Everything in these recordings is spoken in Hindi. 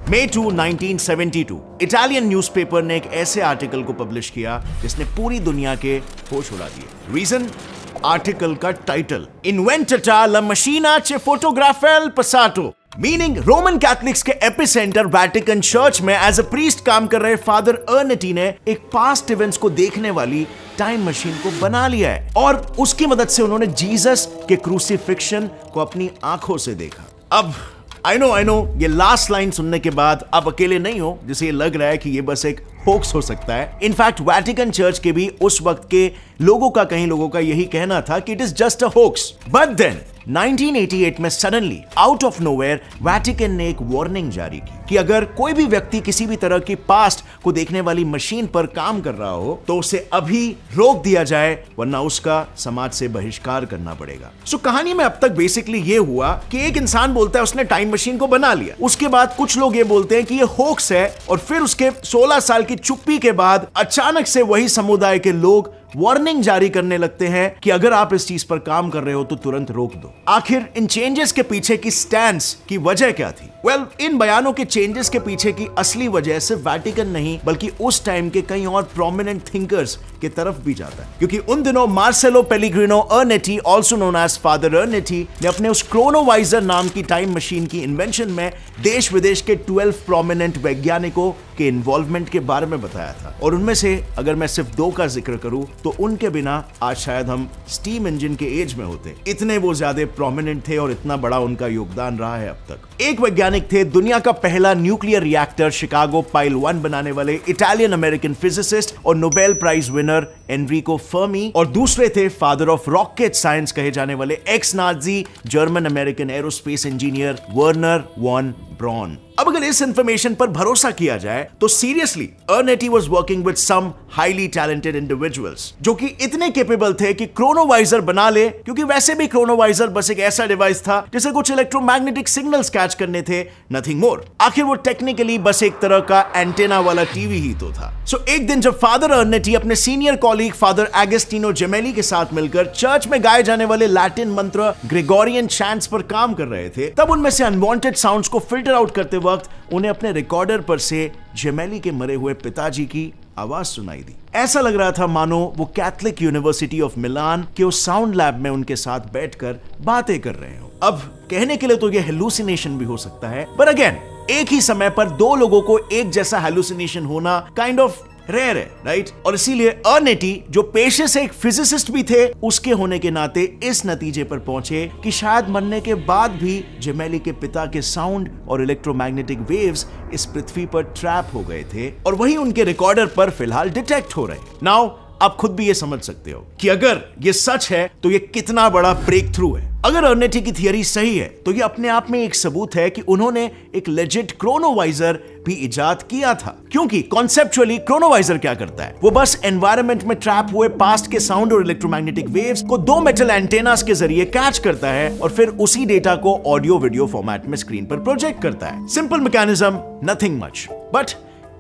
May 2, 1972 इटालियन न्यूज़पेपर ने एक ऐसे आर्टिकल को पब्लिश किया जिसने पूरी दुनिया के होश उड़ा दिए। रीजन, आर्टिकल का टाइटल इन्वेंटटा ला मशीना चे फोटोग्राफेल पसाटो, मीनिंग रोमन कैथलिक्स के एपिसेंटर वैटिकन चर्च में एज अ प्रीस्ट काम कर रहे फादर अर्नेटी ने एक पास्ट इवेंट्स को देखने वाली टाइम मशीन को बना लिया है और उसकी मदद से उन्होंने जीसस के क्रूसिफिक्शन को अपनी आंखों से देखा। अब आई नो ये लास्ट लाइन सुनने के बाद आप अकेले नहीं हो जिसे ये लग रहा है कि ये बस एक होक्स हो सकता है। इनफैक्ट वैटिकन चर्च के भी उस वक्त के लोगों का, कई लोगों का यही कहना था कि it is just a hoax. But then 1988 में suddenly out of nowhere Vatican ने एक वार्निंग जारी की कि अगर कोई भी व्यक्ति किसी भी तरह की पास्ट को देखने वाली मशीन पर काम कर रहा हो तो उसे अभी रोक दिया जाए, वरना उसका समाज से बहिष्कार करना पड़ेगा। सो कहानी में अब तक बेसिकली ये हुआ कि एक इंसान बोलता है उसने टाइम मशीन को बना लिया, उसके बाद कुछ लोग ये बोलते हैं कि ये होक्स है, और फिर उसके 16 साल की चुप्पी के बाद अचानक से वही समुदाय के लोग वार्निंग जारी करने लगते हैं कि अगर आप इस चीज पर काम कर रहे हो तो तुरंत रोक दो। आखिर इन चेंजेस के पीछे की स्टैंस की वजह क्या थी? वेल, इन बयानों के चेंजेस के पीछे की असली वजह सिर्फ वैटिकन नहीं बल्कि उस टाइम के कई और प्रोमिनेंट थिंकर्स की तरफ भी जाता है, क्योंकि उन दिनों Marcello Pellegrino Ernetti, also known as Father Ernetti, ने अपने उस क्रोनोवाइजर नाम की टाइम मशीन की इन्वेंशन में देश विदेश के 12 प्रोमिनेंट वैज्ञानिकों के इन्वॉल्वमेंट के बारे में बताया था। और उनमें से अगर मैं सिर्फ 2 का जिक्र करूं तो उनके बिना आज शायद हम स्टीम इंजन के एज में होते। इतने वो ज्यादा प्रोमिनेंट थे और इतना बड़ा उनका योगदान रहा है अब तक। एक वैज्ञानिक थे दुनिया का पहला न्यूक्लियर रिएक्टर शिकागो पाइल 1 बनाने वाले इटालियन अमेरिकन फिजिसिस्ट और Nobel prize winner Enrico Fermi, और दूसरे थे फादर ऑफ रॉकेट साइंस कहे जाने वाले ex Nazi German American aerospace engineer Wernher von Braun. अब अगर इस इंफॉर्मेशन पर भरोसा किया जाए तो seriously Ernetti was working with some highly talented individuals जो कि इतने कैपेबल थे कि क्रोनोवाइजर बना ले, क्योंकि वैसे भी क्रोनोवाइजर बस एक ऐसा डिवाइस था जिसे कुछ इलेक्ट्रोमैग्नेटिक सिग्नल्स कैच करने थे, नथिंग मोर। आखिर वो टेक्निकली बस एक तरह का एंटेना वाला टीवी ही तो था। सो एक दिन जब फादर अर्नेटी अपने सीनियर कॉलीग फादर एगस्टिनो जेमेली के साथ मिलकर चर्च में गाए जाने वाले लैटिन मंत्र ग्रेगोरियन चैंट्स पर काम कर रहे थे, तब उनमें से अनवांटेड साउंड्स को फिल्टर आउट करते वक्त उन्हें अपने रिकॉर्डर पर से जेमेली के मरे हुए पिताजी की आवाज सुनाई दी। ऐसा लग रहा था मानो वो कैथलिक यूनिवर्सिटी ऑफ मिलान के उस साउंड लैब में उनके साथ बैठकर बातें कर रहे हो। अब कहने के लिए तो ये हेलुसिनेशन भी हो सकता है, पर अगेन एक ही समय पर 2 लोगों को एक जैसा हेलुसिनेशन होना काइंड ऑफ रेयर है, राइट? और इसीलिए अर्नेटी जो पेशे से एक फिजिसिस्ट भी थे, उसके होने के नाते इस नतीजे पर पहुंचे कि शायद मरने के बाद भी जेमेली के पिता के साउंड और इलेक्ट्रोमैग्नेटिक वेव्स इस पृथ्वी पर ट्रैप हो गए थे और वही उनके रिकॉर्डर पर फिलहाल डिटेक्ट हो रहे। नाउ आप खुद भी ये समझ सकते हो कि अगर ये सच है तो ये कितना बड़ा ब्रेक थ्रू है। अगर अर्नेटी की थियरी सही है तो ये अपने आप में एक सबूत है कि उन्होंने एक लेजिट क्रोनोवाइजर भी इजाद किया था, क्योंकि कॉन्सेप्चुअली क्रोनोवाइजर क्या करता है, वो बस एनवायरनमेंट में ट्रैप हुए पास्ट के साउंड और इलेक्ट्रोमैग्नेटिक वेव्स को 2 मेटल एंटेनास के जरिए कैच करता है और फिर उसी डेटा को ऑडियो वीडियो फॉर्मेट में स्क्रीन पर प्रोजेक्ट करता है। Simple mechanism, nothing much. But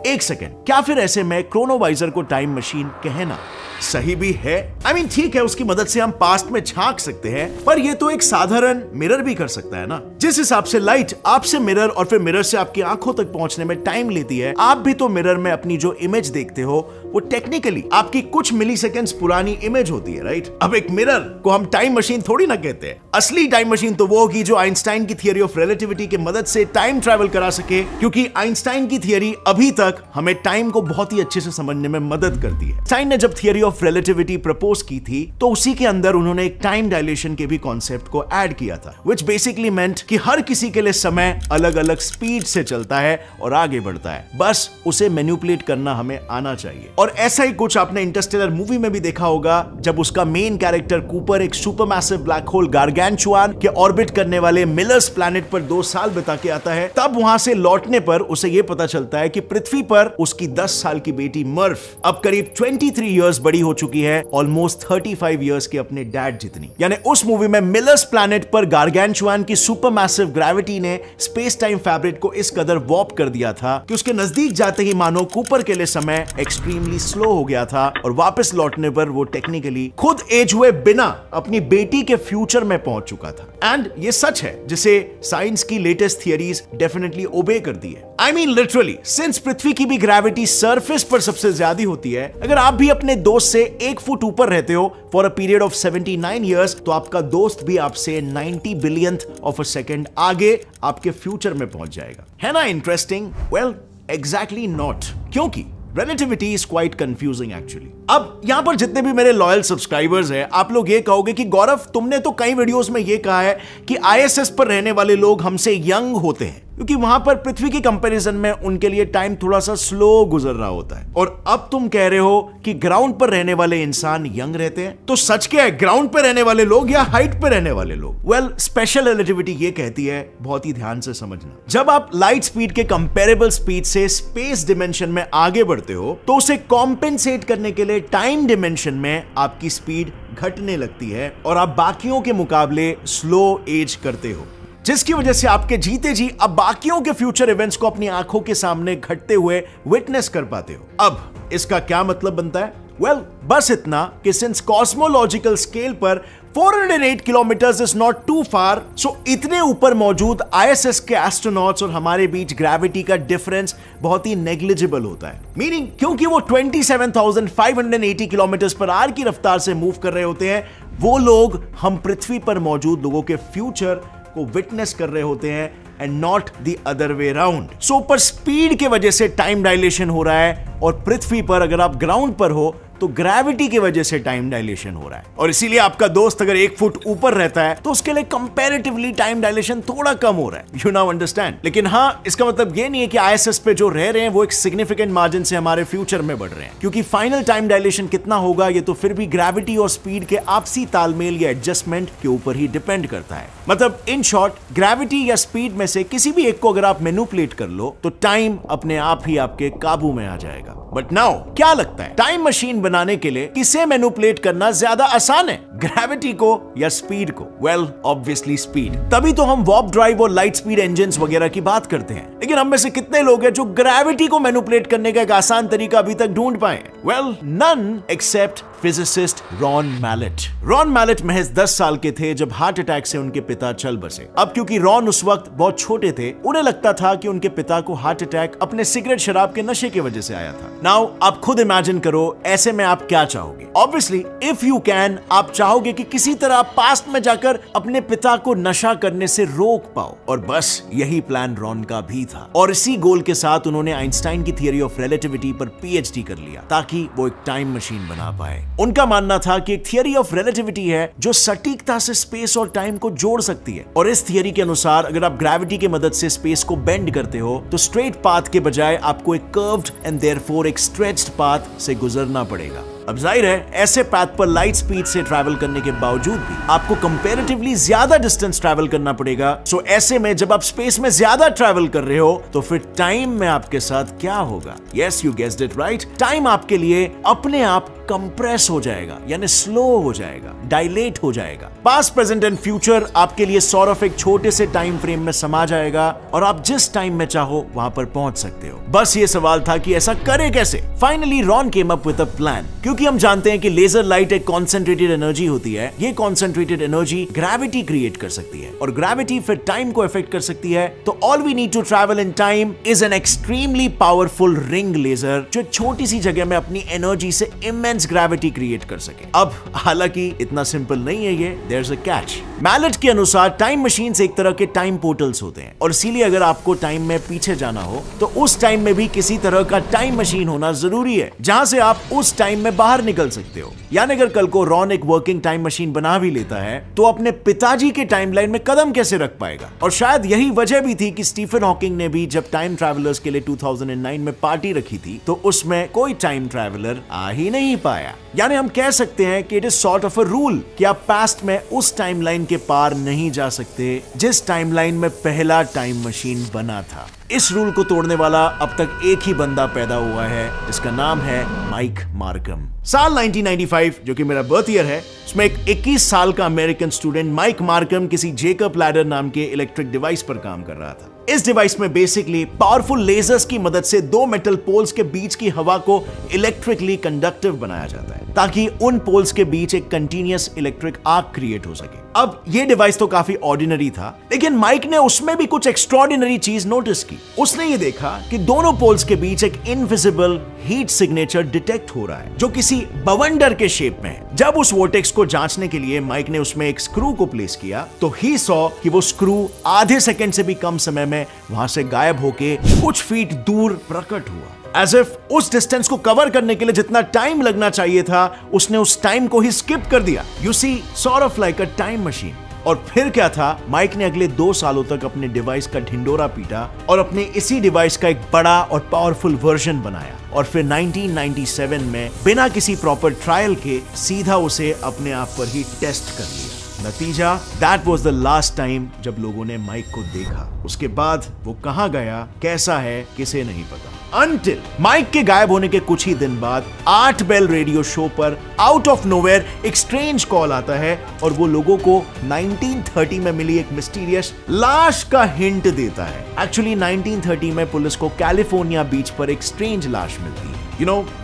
एक सेकेंड, क्या फिर ऐसे में क्रोनोवाइजर को टाइम मशीन कहना सही भी है? I mean, ठीक है, उसकी मदद से हम पास्ट में झांक सकते हैं, पर ये तो एक साधारण मिरर भी कर सकता है ना। जिस हिसाब से लाइट आपसे मिरर और फिर मिरर से आपकी आंखों तक पहुंचने में टाइम लेती है, आप भी तो मिरर में अपनी जो इमेज देखते हो वो टेक्निकली आपकी कुछ मिलीसेकंड्स पुरानी इमेज होती है, राइट? अब एक मिरर को हम टाइम मशीन थोड़ी ना कहते हैं। असली टाइम मशीन तो वो होगी जो आइंस्टाइन की थियरी ऑफ रिलेटिविटी की मदद से टाइम ट्रैवल करा सके, क्योंकि आइंस्टाइन की थियरी अभी तक हमें टाइम को बहुत ही अच्छे से समझने में मदद करती है। आइंस्टाइन ने जब थियरी ऑफ रिलेटिविटी प्रपोज की थी तो उसी के अंदर उन्होंने एक टाइम डायलेशन के भी कॉन्सेप्ट को ऐड किया था, व्हिच बेसिकली मेंट कि हर किसी के लिए समय अलग अलग स्पीड से चलता है और आगे बढ़ता है, बस उसे मैनिपुलेट करना हमें आना चाहिए। और ऐसा ही कुछ आपने इंटरस्टेलर मूवी में भी देखा होगा, जब उसका मेन कैरेक्टर कूपर एक सुपरमैसिव ब्लैक होल गार्गेंचुआन के ऑर्बिट करने वाले मिलर्स प्लैनेट पर 2 साल बिता के आता है, तब वहां से लौटने पर उसे यह पता चलता है कि पृथ्वी पर उसकी 10 साल की बेटी मर्फ अब करीब 23 इयर्स बड़ी हो चुकी है, ऑलमोस्ट 35 इयर्स के अपने डैड जितनी। यानी उस मूवी में मिलर्स प्लैनेट पर गार्गेंचुआन की सुपरमैसिव ग्रेविटी ने स्पेस टाइम फैब्रिक को इस कदर वॉर्प कर दिया था कि उसके नजदीक जाते ही मानो कूपर के लिए समय एक्सट्रीमली टेक्निकली स्लो हो गया था और वापस लौटने पर वो टेक्निकली खुद एज हुए बिना अपनी बेटी के फ्यूचर में पहुंच चुका था। एंड ये सच है जिसे साइंस की लेटेस्ट थियरीज डेफिनेटली ओबे करती है। आई मीन लिटरली, सिंस पृथ्वी की भी ग्रेविटी सरफेस पर सबसे ज्यादा होती है, अगर आप भी अपने दोस्त से 1 फुट ऊपर रहते हो for a period of 79 years, तो आपका दोस्त भी आपसे 90 बिलियंथ ऑफ अ सेकेंड आगे आपके फ्यूचर में पहुंच जाएगा। है ना इंटरेस्टिंग? वेल, एग्जैक्टली नॉट, क्योंकि relativity is quite confusing actually. अब यहां पर जितने भी मेरे लॉयल सब्सक्राइबर्स हैं, आप लोग ये कहोगे कि गौरव, तुमने तो कई वीडियोस में ये कहा है कि आईएसएस पर रहने वाले लोग हमसे यंग होते हैं, क्योंकि वहां पर पृथ्वी के कंपैरिजन में उनके लिए टाइम थोड़ा सा स्लो गुजर रहा होता है। और अब तुम कह रहे हो कि ग्राउंड पर रहने वाले इंसान यंग रहते हैं, तो सच क्या है, ग्राउंड पर रहने वाले लोग या हाइट पर रहने वाले लोग? वेल, स्पेशल रिलेटिविटी ये कहती है, बहुत ही ध्यान से समझना, जब आप लाइट स्पीड के कंपेरेबल स्पीड से स्पेस डिमेंशन में आगे बढ़ते हो, तो उसे कॉम्पेंसेट करने के लिए टाइम डिमेंशन में आपकी स्पीड घटने लगती है और आप बाकियों के मुकाबले स्लो एज करते हो, जिसकी वजह से आपके जीते जी अब बाकियों के फ्यूचर इवेंट्स को अपनी आंखों के सामने घटते हुए विटनेस कर पाते हो। अब इसका क्या मतलब बनता है? वेल, बस इतना कि सिंस कॉस्मोलॉजिकल स्केल पर 408 किलोमीटर्स इज नॉट टू फार, सो इतने ऊपर मौजूद आईएसएस के एस्ट्रोनॉट्स और हमारे बीच ग्रेविटी का डिफरेंस बहुत ही नेग्लिजिबल होता है। मीनिंग, क्योंकि वो 27,580 किलोमीटर्स पर आवर की रफ्तार से मूव कर रहे होते हैं, वो लोग हम पृथ्वी पर मौजूद लोगों के फ्यूचर को विटनेस कर रहे होते हैं and not the other way around. So पर स्पीड के वजह से टाइम डायलेशन हो रहा है, और पृथ्वी पर अगर आप ग्राउंड पर हो तो ग्रेविटी की वजह से टाइम डायलेशन हो रहा है। और इसीलिए आपका दोस्त अगर 1 फुट ऊपर रहता है तो उसके लिए कंपैरेटिवली टाइम डायलेशन थोड़ा कम हो रहा है। You now understand? लेकिन हाँ, इसका मतलब ये नहीं है कि आईएसएस पे जो रह रहे हैं वो एक सिग्निफिकेंट मार्जिन से हमारे फ्यूचर में बढ़ रहे हैं, क्योंकि फाइनल टाइम डायलेशन कितना होगा ये तो फिर भी ग्रेविटी और स्पीड के आपसी तालमेल या एडजस्टमेंट के ऊपर ही डिपेंड करता है। मतलब इन शॉर्ट, ग्रेविटी या स्पीड में से किसी भी एक को अगर आप मैनिपुलेट कर लो तो टाइम अपने आप ही आपके काबू में आ जाएगा। बट नाउ क्या लगता है, टाइम मशीन बनाने के लिए किसे मैनिपुलेट करना ज्यादा आसान है, ग्रेविटी को या स्पीड को? Well, obviously speed. तभी तो हम वार्प ड्राइव और लाइट स्पीड इंजन्स वगैरह की बात करते हैं। लेकिन हम में से कितने लोग हैं जो ग्रेविटी को मैनिपुलेट करने का एक आसान तरीका अभी तक ढूंढ पाए? Well, none except physicist Ron Mallett. Ron Mallett महज 10 साल के थे जब हार्ट अटैक से उनके पिता चल बसे। अब क्योंकि रॉन उस वक्त बहुत छोटे थे, उन्हें लगता था कि उनके पिता को हार्ट अटैक अपने सिगरेट शराब के नशे की वजह से आया था। नाउ आप खुद इमेजिन करो, ऐसे में आप क्या चाहोगे? ऑब्वियसली इफ यू कैन, आप चाहोगे कि किसी तरह पास्ट में जाकर अपने पिता को नशा करने से रोक पाओ। और बस यही प्लान रॉन का भी था, और इसी गोल के साथ उन्होंने आइंस्टाइन की थियरी ऑफ रिलेटिविटी पर पीएचडी कर लिया ताकि वो एक टाइम मशीन बना पाए। उनका मानना था कि एक थियरी ऑफ रिलेटिविटी है जो सटीकता से स्पेस और टाइम को जोड़ सकती है, और इस थियरी के अनुसार अगर आप ग्रेविटी की मदद से स्पेस को बेंड करते हो तो स्ट्रेट पाथ के बजाय आपको एक कर्व्ड एंड देयरफॉर एक स्ट्रेच्ड पाथ से गुजरना पड़ेगा। अब जाहिर है, ऐसे पाथ पर लाइट स्पीड से ट्रैवल करने के बावजूद भी आपको कंपैरेटिवली ज्यादा डिस्टेंस ट्रैवल करना पड़ेगा। सो ऐसे में जब आप स्पेस में ज्यादा ट्रैवल कर रहे हो तो फिर टाइम में आपके साथ क्या होगा? Yes, you guessed it right. Time आपके लिए अपने आप कंप्रेस हो जाएगा, यानी स्लो हो जाएगा, डायलेट हो जाएगा। पास्ट, प्रेजेंट एंड फ्यूचर आपके लिए सॉर्ट ऑफ एक छोटे से टाइम फ्रेम में समा जाएगा और आप जिस टाइम में चाहो वहां पर पहुंच सकते हो। बस ये सवाल था कि ऐसा करे कैसे? Finally Ron came up with a plan. क्योंकि हम जानते हैं कि लेजर लाइट एक कॉन्सेंट्रेटेड एनर्जी होती है, ये कॉन्सेंट्रेटेड एनर्जी ग्रेविटी क्रिएट कर सकती है और ग्रेविटी फिर टाइम को अफेक्ट कर सकती है। तो all we need to travel in time is an extremely powerful ring laser जो छोटी सी जगह में अपनी एनर्जी से इमेंस ग्रेविटी क्रिएट कर सके। अब हालांकि इतना सिंपल नहीं है ये, there is a catch. Mallett के अनुसार टाइम मशीन्स एक तरह के टाइम पोर्टल्स होते हैं, और इसीलिए अगर आपको टाइम में पीछे जाना हो तो उस टाइम में भी किसी तरह का टाइम मशीन होना जरूरी है जहां से आप उस टाइम में बाहर निकल सकते हो। यानी अगर कल को रॉन एक वर्किंग टाइम मशीन बना भी लेता है तो अपने पिताजी के टाइमलाइन में कदम कैसे रख पाएगा? और शायद यही वजह भी थी कि स्टीफन हॉकिंग ने भी जब टाइम ट्रैवलर्स के लिए 2009 में पार्टी रखी थी तो उसमें कोई टाइम ट्रैवलर आ ही नहीं पाया। यानी हम कह सकते हैं कि it is sort of a rule कि आप पास्ट में उस टाइमलाइन के पार नहीं जा सकते जिस टाइमलाइन में पहला टाइम मशीन बना था। इस रूल को तोड़ने वाला अब तक एक ही बंदा पैदा हुआ है, जिसका नाम है माइक मार्कम। साल 1995 जो कि मेरा बर्थ ईयर है, उसमें एक 21 साल का अमेरिकन स्टूडेंट माइक मार्कम किसी जेकब लैडर नाम के इलेक्ट्रिक डिवाइस पर काम कर रहा था। इस डिवाइस में बेसिकली पावरफुल लेजर्स की मदद से दो मेटल पोल्स के बीच की हवा को इलेक्ट्रिकली कंडक्टिव बनाया जाता है ताकि उन पोल्स के बीच एक कंटीन्यूअस इलेक्ट्रिक आर्क क्रिएट हो सके। अब ये डिवाइस तो काफी ऑर्डिनरी था, लेकिन माइक ने उसमें भी कुछ एक्स्ट्रॉर्डिनरी चीज नोटिस की। उसने ये देखा कि दोनों पोल्स के बीच एक इनविजिबल हीट सिग्नेचर डिटेक्ट हो रहा है जो किसी बवंडर के शेप में है। जब उस वोर्टेक्स को जांचने के लिए माइक ने उसमें एक स्क्रू को प्लेस किया तो ही सॉ कि वो स्क्रू आधे सेकंड से भी कम समय में वहां से गायब होके कुछ फीट दूर प्रकट हुआ। As if उस डिस्टेंस को कवर करने के लिए जितना टाइम लगना चाहिए था उसने उस टाइम को ही स्किप कर दिया। You see, sort of like a time machine। और फिर क्या था, माइक ने अगले 2 सालों तक अपने डिवाइस का ढिंडोरा पीटा और अपने इसी डिवाइस का एक बड़ा और पावरफुल वर्जन बनाया और फिर 1997 में बिना किसी प्रॉपर ट्रायल के सीधा उसे अपने आप पर ही टेस्ट कर लिया। नतीजा, that was the last time जब लोगों ने माइक को देखा। उसके बाद वो कहां गया, कैसा है, किसे नहीं पता। Until माइक के गायब होने के कुछ ही दिन बाद 8 बेल रेडियो शो पर आउट ऑफ नोवेयर एक स्ट्रेंज कॉल आता है और वो लोगों को 1930 में मिली एक मिस्टीरियस लाश का हिंट देता है। एक्चुअली 1930 में पुलिस को कैलिफोर्निया बीच पर एक स्ट्रेंज लाश मिलती है,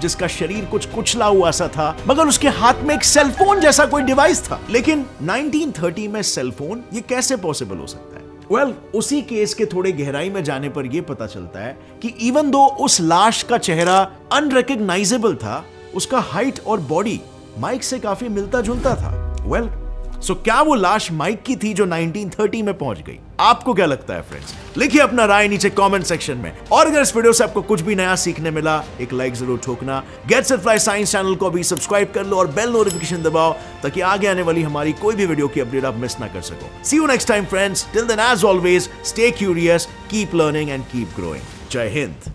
जिसका शरीर कुछ कुचला हुआ सा था, मगर उसके हाथ में एक सेलफोन जैसा कोई डिवाइस था। लेकिन 1930 में सेलफोन ये कैसे पॉसिबल हो सकता है? उसी केस के थोड़े गहराई में जाने पर यह पता चलता है कि इवन दो उस लाश का चेहरा अनरिकॉग्नाइजेबल था, उसका हाइट और बॉडी माइक से काफी मिलता जुलता था। सो क्या वो लाश माइक की थी जो 1930 में पहुंच गई? आपको क्या लगता है फ्रेंड्स? लिखिए अपना राय नीचे कमेंट सेक्शन में। और अगर इस वीडियो से आपको कुछ भी नया सीखने मिला, एक लाइक जरूर ठोकना। Get set fly science channel को भी सब्सक्राइब कर लो और बेल नोटिफिकेशन दबाओ ताकि आगे आने वाली हमारी कोई भी वीडियो की अपडेट आप मिस ना कर सको। See you next time friends. Till then as always stay curious, keep learning and keep growing. जय हिंद।